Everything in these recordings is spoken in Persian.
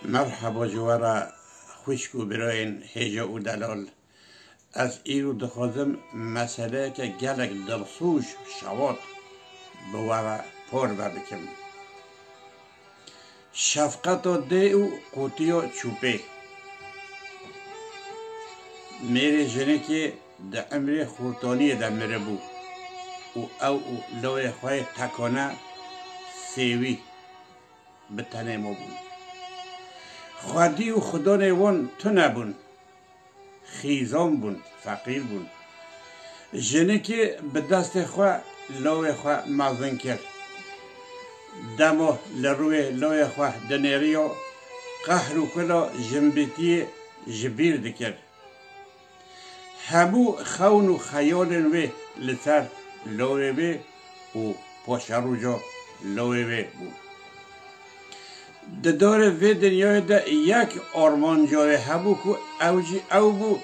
مرحبا جوارا خوشکو براین هجا و دلال از ایرو دخوازم مسئله که گلک دلسوش شواد بوارا پر بکم شفقت و ده و قوطی و چوبه میره جنه که ده عمر خورتانی ده مره بو او لوی خواه تکانه سیوی بتنه ما بون خودی و خدا نیوان تو نبون خیزان بون فقیر بون جنه که به دست خواه لوی خواه مازن کرد دمو لروی لوی خواه دنیری و قهر و کلا جنبیتی جبیر دکرد همو خون و خیال وی لسر لوی وی و پاشروجا لوی وی بود ددار وی دنیای ده یک آرمان جای هبو که اوجی او بو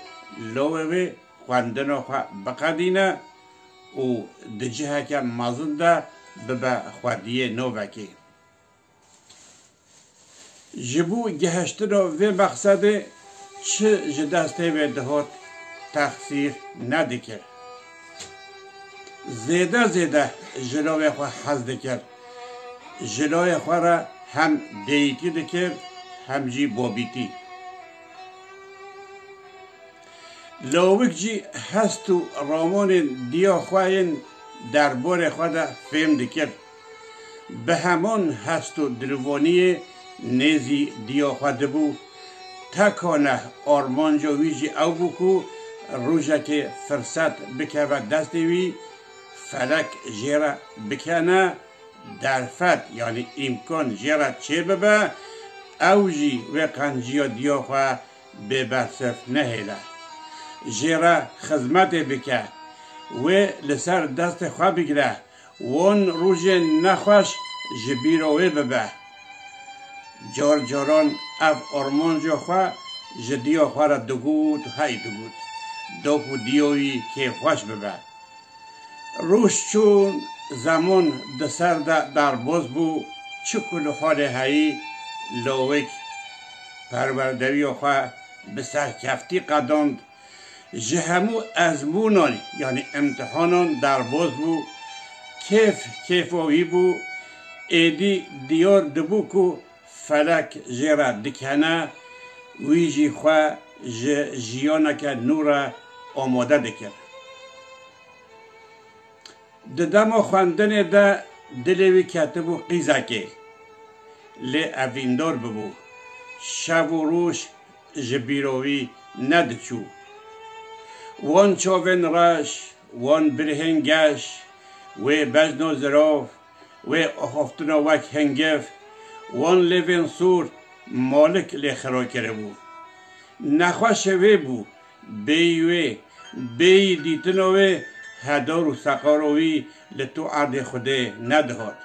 لوی وی خواندن خواه بقدینه و دجه که مازن ده ببا خودیه نو وکی جبو گهشتن وی مقصده چه جدسته وی دهات تقصیر ندکر زیده جلوی خواه حز دکر جلوی خواه را هم دیتی دکر هم جی بابیتی لوک جی هست و رامان دیا خواهین دربار خود فهم دکر به همان هست و دلوانی نیزی دیا خود بو تکانه آرمان جاویجی او بکو روژه که فرصت بکه و دست وی فلک جیره بکنه درفت یعنی امکان جیره چه ببه اوجی و قنجی دیا خواه به برصف نهیله جیره خدمت بکه و لسر دست خواه بگیره وان روژ نخوش جبیروه ببه جاران اف آرمان جا خواه جدیا خواه را دگود های دگود دوکو دیوی که خوش ببه روش چون زمان دسر در باز بو چکل حال هایی لوک پروردوی خواه بسر کفتی قداند جهمو ازمونان یعنی امتحانان در باز بو کیفاوی بو ایدی دیار دبو که فلک جیره دکنه ویجی خواه جیانه که نور آماده دکر ددما خواندن ده دلوی کتبو قیزه که لی اویندار ببو شب و روش جبیروی ندچو وان چاوین راش وان برهنگش و بجنو زراف و اخافتنا وک هنگف وان لیوین سور مالک لی خرا کرده بو نخواش وی بو بی دیتنوی هدار و سقاروی لتو عرض خوده ندهاد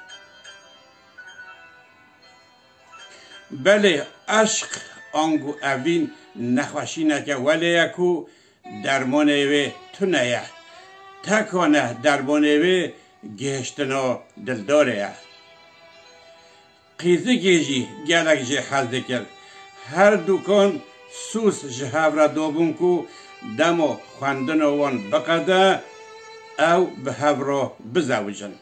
بله عشق آنگو اوین نخواشی نکه ولی یکو درمانه وی تو نیه تکانه درمانه وی گهشتنا دلداره قیزه گیجی گلک جه حزده کرد هر دوکان سوس جهاو را دوبون کو دمو خواندن وان بقده او به هورا بزوجن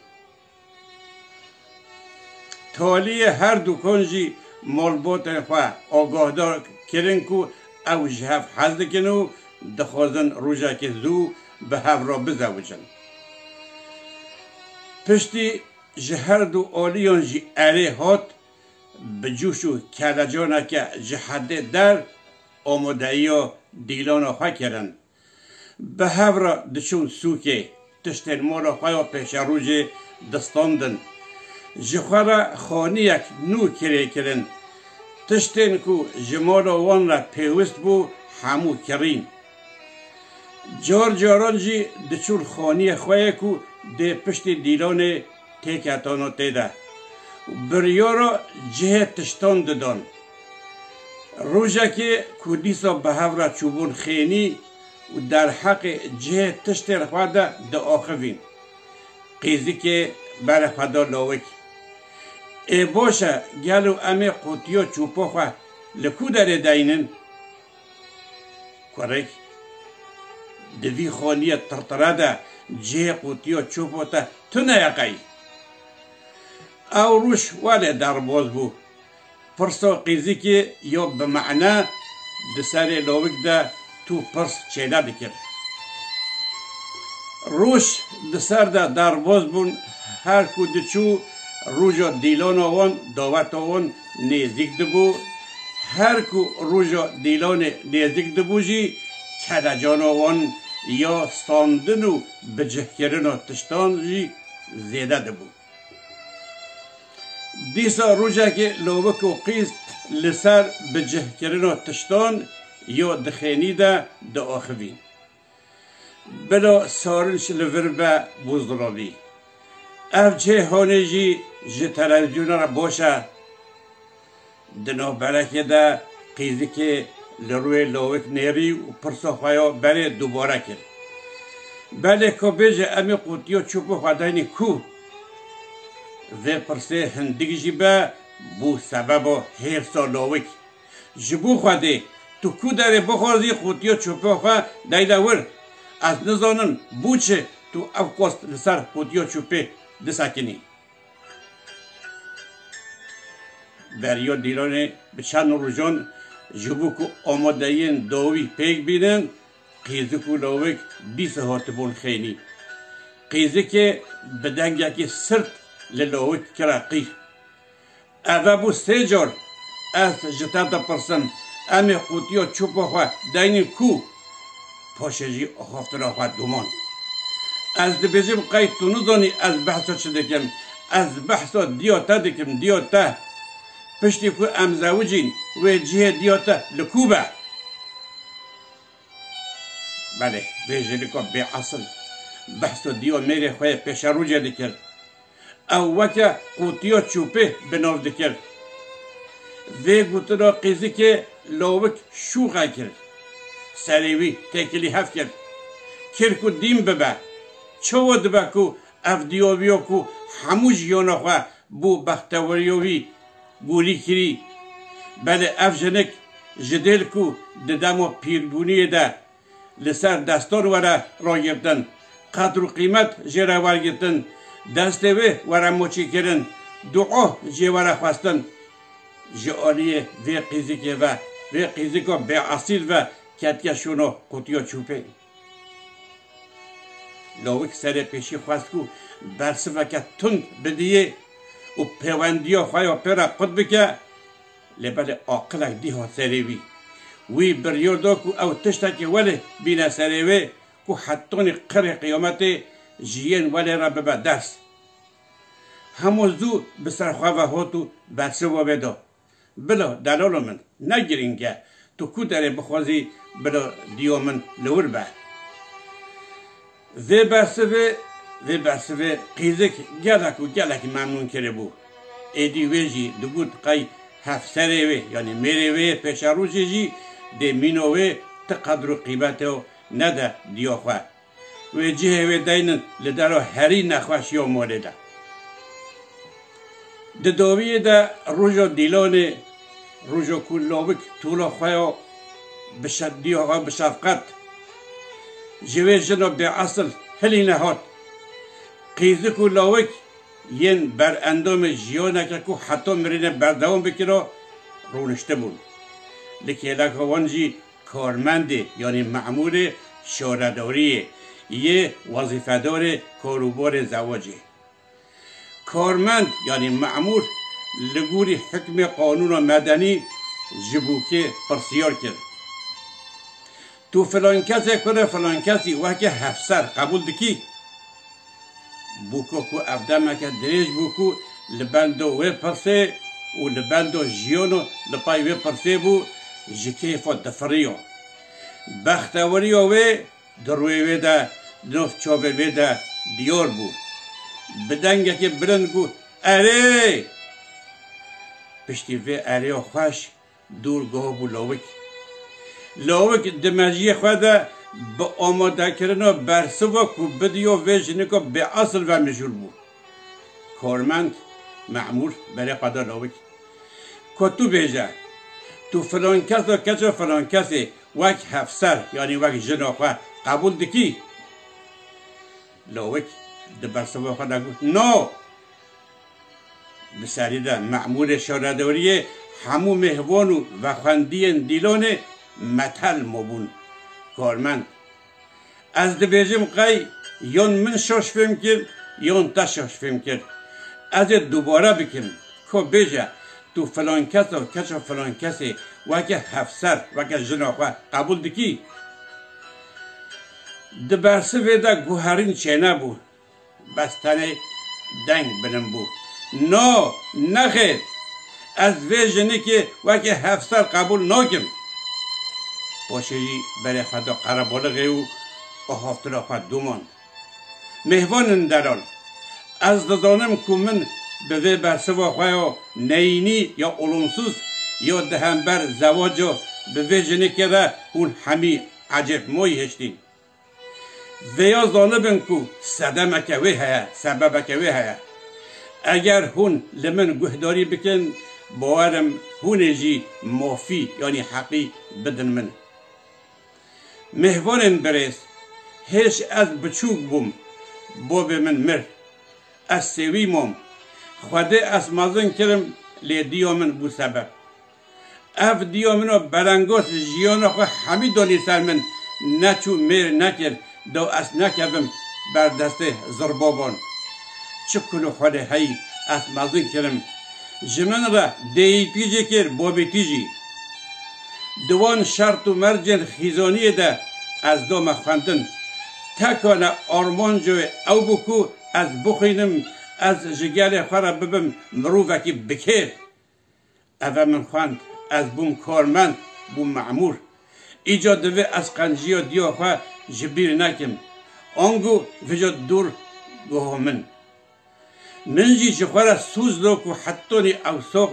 تالی هر دوکان جی مالبات خواه آگاهدار کرن کو او جهاو حزده کنو دخوازن روژه که زو به هورا بزوجن پشتی جهر دو آلیان جی اره هات بجوشو کلجانه که جهده در آمادهی و دیلان خواه کرن به هورا دچون سوکه تشتن مالا خواه پیش روژه دستاندن جخواه خانی یک نو کرن تشتن کو جمالا وان را پیوست بو همو کرین جاران جی دچون خانی خواه کو ده پشت دیلان تیکتانو تیده بریارا جه تشتان دادن روژه که کودیسا به هورا چوبون خینی و در حق جه تشتر خواده ده آخوین قیزی که بر خدا لاوک ای باشه گلو امی قوتیو چوپا خواه لکو داره داینن کرک دوی خانی ترتره ده جه قوتیو چوبو تا تو نیقای او روش واله در باز بو پرسا قیزی که یا به معنا دسر لوک ده تو پرس چیله دکر روش دسر ده در باز بون هر کو دچو روژا دیلان آوان دعوت آوان نزدیک دبو هر کو روژا دیلان نزدیک دبو جی کدجان آوان یا ستاندن و بجه کردن و تشتان جی زیده دبو دیسا روژا که لوک و قیز لسر بجه کردن و تشتان یا دخینی ده آخوین بلا سارنش لور به بوزدرابی اف چه هانه جی تلویزیون را باشه دنا برکه ده قیزی که لروی لوک نیری و پرسا خوایا بره دوباره کرد بله که بیجه امی قوتیو چوبو خدایانی کو و پرسه هندگی جی به بو سبب حفظا لوک جبو خواده تو کو داره بخوازی قوتیو چوبو خواه دایده ور از نزانن بو چه تو افکاست لسر قوتیو چوبه دساکنی بریا دیلانه به چند روزان جبو که آمادهین داوی پیک بینن قیزی که لوک 20 هاتبون خینی قیزی که بدنگ که سرد للوک کرا قی اوه بو 3 جار از جتا پرسن امی قوتیو چوبا خواه داینی کو پاشجی آخافتر خواه دومان از دبیجم قید تو ندانی از بحثا چه دکم از بحثا دیاتا دکم دیاتا پشتی که امزاوجین و جه دیاتا لکوبه بله بیجه لکا بی اصل بحثا دیا میره خواه پیش روجه دکر او وکا قوتیا چوپه بناو دکر و گوتنا قیزی که لوک شوخه کرد سریوی تکلی هف کرد کرکو دیم ببه چو دبه کو اف دیویو کو همو جیانا خواه بو بختوریوی گولی کری بله اف جنک جدل کو ددامو پیرگونی ده لسر دستان وره را گرفتن قدر و قیمت جره ور گرفتن دستوه وره موچی کرن دعا جه وره خواستن جعالیه و قیزی که و قیزی که به اصیل و کتکشونو قوتیا چوپه لوک سر پیشی خواست کو برس وکت تند بدیه و پیوندیا خواهی پیرا قد بکه لبل آقلک دیها سریوی وی بریادا کو او تشتا که ولی بینه سریوی کو حتون قر قیامت جیین ولی را ببه دست همو زو بسر خواه هاتو برس و بدا بلا دلالو من نگیرین که تو کو داره بخوازی بلا دیو من لور به و برسوه قیزک گلک ممنون کرده بو ایدی ویجی دگود قای هفسره وی یعنی میره وی پیش روزی جی ده مینو وی تقدر و قیمتو نده دیا خواه و جه وی داینن لدارو هری نخواش یا موله ده ده داویه ده روژا دیلانه روژا کلابک طولا خواه بشد دیا خواه بشفقت جوه جناب به اصل هلی نهاد قیزی کو لاوک ین بر اندام جیانه که حتی مرینه بردوام بکنه رونشته بود لیکن لکوانجی کارمنده یعنی معمول شارداریه یه وظیفه‌دار کاروبار زواجه کارمند یعنی معمول لگوری حکم قانون و مدنی جبوکه پرسیار کرد تو فلان کسی کنه فلان کسی وکه هفسر قبول دکی بوکو کو افدامه که دریج بوکو لبندو و پرسه و لبندو جیونو لپای و پرسه بو جکیفو دفریو بختوریو و دروی و ده نوف چوبه و ده دیار بو بدنگه که برند بو اره پشتی و اره خوش دورگاه بو لاوک دماجی خود با آماده کردن برسوا کو بدیو وجنه کو به اصل و مجور بود کارمند معمول برای قدر لاوک کتو بیجه تو فلان کس و کچ فلان کسی وک هفسر یعنی وک جناخواه قبول دکی لوک دبر سوا خود گفت نو بسری ده معمول شاردوریه همو مهوانو و خواندی دیلان متل مبون کارمند از دبیجم قی یون من شاش فهم کرد یون تا شاش فهم کرد از دوباره بکن که بیجه تو فلان کس و کچ فلان کسی وکه هفسر وکه جناخواه قبول دکی دبرسه ویده گوهرین چینه بو بستنه دنگ بنم بو نه نخیر از ویژنی که وکه هفسر قبول ناکم باشی برای خدا قربالغه و احافتر خود دومان مهوان دران از دزانم که من به وی برسوا خواه نینی یا علمسوز یا دهنبر زواجا به وی جنی که ده اون همی عجب موی هشتین ویا زانبن که صدمه که وی هیا سببه که وی هیا اگر هون لمن گهداری بکن باورم هون جی مافی یعنی حقی بدن من مهوان برس هیچ از بچوک بوم بو به من مر از سوی موم خوده از مازن کرم لی دیو من بو سبب اف دیو منو بلنگوس جیانا خو همی دانی سر من نچو میر نکر دو از نکبم بر دست زربابان چکلو خوده هی از مازن کرم جمن را دی پیجی کر بابی تیجی دوان شرط و مرجن خیزانی ده از دو مخوندن تکانه آرمان جوی او بکو از بخینم از جگل خورا ببم مروفکی بکر اوه من خواند از بوم کارمند بوم معمور ایجاد دوی از قنجی و دیو خواه جبیر نکم آنگو وجود دور گوه من جی جخورا سوز لوکو حتونی او سوخ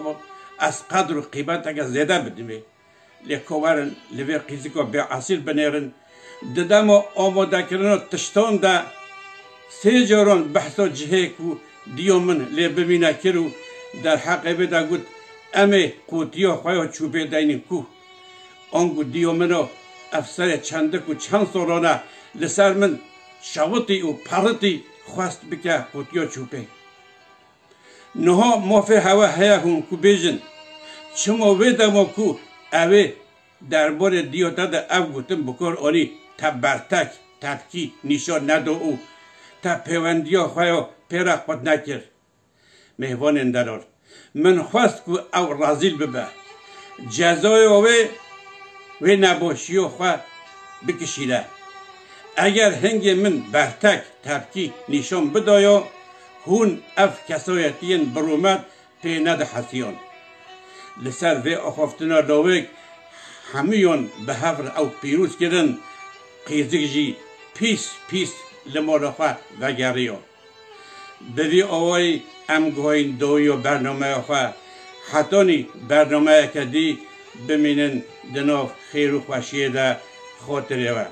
از قدر و قیمت اگه زیده بدمه لیکوارن لیوی قیزیکو بی اصیل بنیرن ددم و آماده کردن تشتان ده سه جاران بحثا جهه کو دیو من لی ببینه کرو در حق بده گود امه قوتیا خواه چوبه دینین کو آنگو دیو منو افسر چنده کو چند سالانه لسر من شوطی و پرطی خواست بکه قوتیا چوبه نها مافه هوا هیا هون کو بیجن چما ویده ما کو اوه دربار دیو داده او گوتن بکار آنی تا برتک تبکی نشان ندو او تا پیوندیا خواه پیرا خود نکر مهوان اندرار من خواست که او رازیل ببه جزای اوه و نباشی خواه بکشیده اگر هنگ من برتک تبکی نشان بدایا هون اف کسایتین برومد پی نده حسیان لسر و اخافتنا داوک همیون به هفر او پیروز کردن قیزک جی پیس لمارخواه و گریان بوی آوای امگوین دوی و برنامه خواه حتانی برنامه کدی بمینن دناف خیر و خوشیه ده خاطره و